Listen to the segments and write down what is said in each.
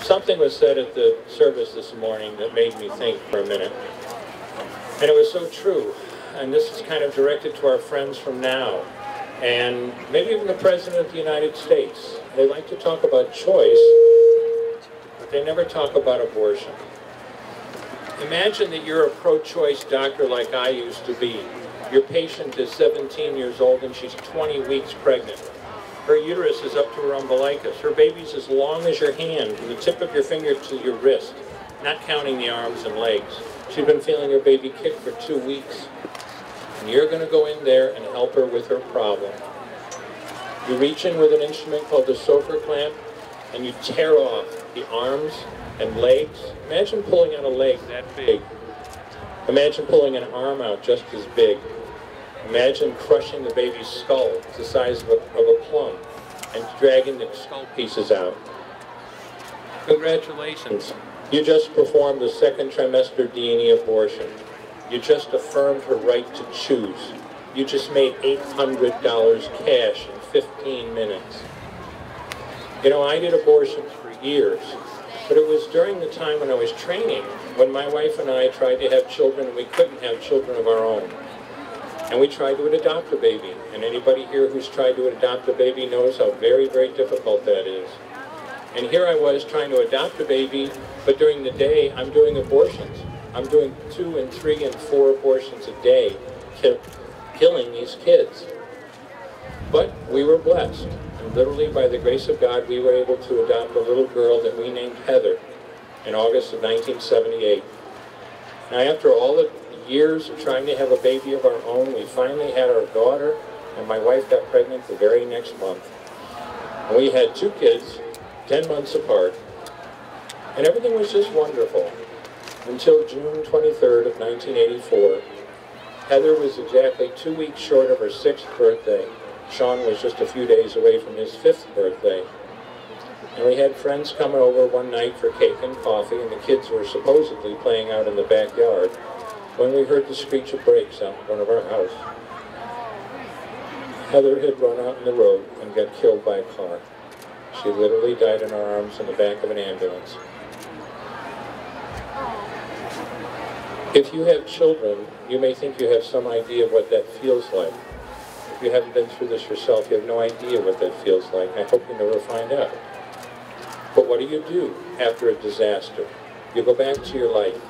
Something was said at the service this morning that made me think for a minute. And it was so true. And this is kind of directed to our friends from now. And maybe even the President of the United States. They like to talk about choice, but they never talk about abortion. Imagine that you're a pro-choice doctor like I used to be. Your patient is 17 years old and she's 20 weeks pregnant. Her uterus is up to her umbilicus. Her baby's as long as your hand, from the tip of your finger to your wrist, not counting the arms and legs. She's been feeling her baby kick for 2 weeks. And you're going to go in there and help her with her problem. You reach in with an instrument called the Sofer clamp, and you tear off the arms and legs. Imagine pulling out a leg that big. Imagine pulling an arm out just as big. Imagine crushing the baby's skull. It's the size of a plum, and dragging the skull pieces out. Congratulations. You just performed the second trimester D&E abortion. You just affirmed her right to choose. You just made $800 cash in 15 minutes. You know, I did abortions for years, but it was during the time when I was training, when my wife and I tried to have children and we couldn't have children of our own. And we tried to adopt a baby. And anybody here who's tried to adopt a baby knows how very, very difficult that is. And here I was trying to adopt a baby, but during the day I'm doing abortions. I'm doing 2 and 3 and 4 abortions a day, killing these kids. But we were blessed. And literally by the grace of God, we were able to adopt a little girl that we named Heather in August of 1978. Now after all the years of trying to have a baby of our own, we finally had our daughter, and my wife got pregnant the very next month. And we had 2 kids, 10 months apart, and everything was just wonderful. Until June 23rd of 1984, Heather was exactly 2 weeks short of her 6th birthday. Sean was just a few days away from his 5th birthday. And we had friends coming over one night for cake and coffee, and the kids were supposedly playing out in the backyard when we heard the screech of brakes out in front of our house. Heather had run out in the road and got killed by a car. She literally died in our arms in the back of an ambulance. If you have children, you may think you have some idea of what that feels like. If you haven't been through this yourself, you have no idea what that feels like. I hope you never find out. But what do after a disaster? You go back to your life.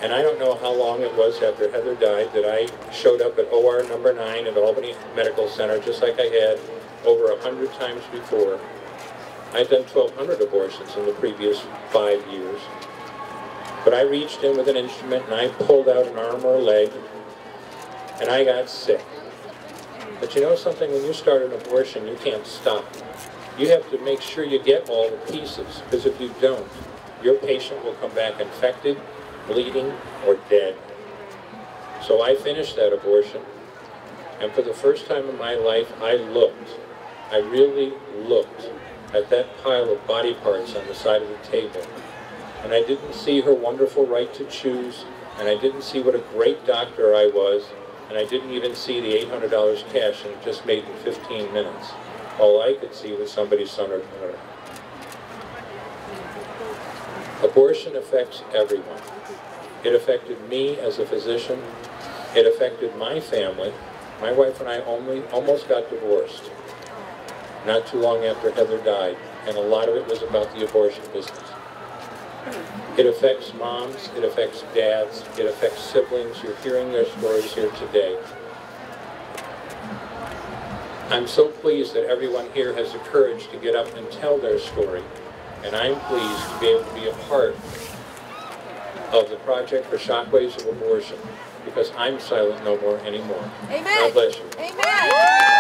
And I don't know how long it was after Heather died that I showed up at OR number 9 at Albany Medical Center, just like I had over 100 times before. I'd done 1,200 abortions in the previous 5 years. But I reached in with an instrument and I pulled out an arm or a leg, and I got sick. But you know something, when you start an abortion, you can't stop. You have to make sure you get all the pieces, because if you don't, your patient will come back infected, bleeding, or dead. So I finished that abortion, and for the first time in my life, I really looked at that pile of body parts on the side of the table. And I didn't see her wonderful right to choose, and I didn't see what a great doctor I was, and I didn't even see the $800 cash and just made in 15 minutes. All I could see was somebody's son or daughter. Abortion affects everyone. It affected me as a physician. It affected my family. My wife and I almost got divorced not too long after Heather died, and a lot of it was about the abortion business. It affects moms, it affects dads, it affects siblings. You're hearing their stories here today. I'm so pleased that everyone here has the courage to get up and tell their story, and I'm pleased to be able to be a part of the Project for Shockwaves of Abortion, because I'm silent no more anymore. Amen. God bless you. Amen.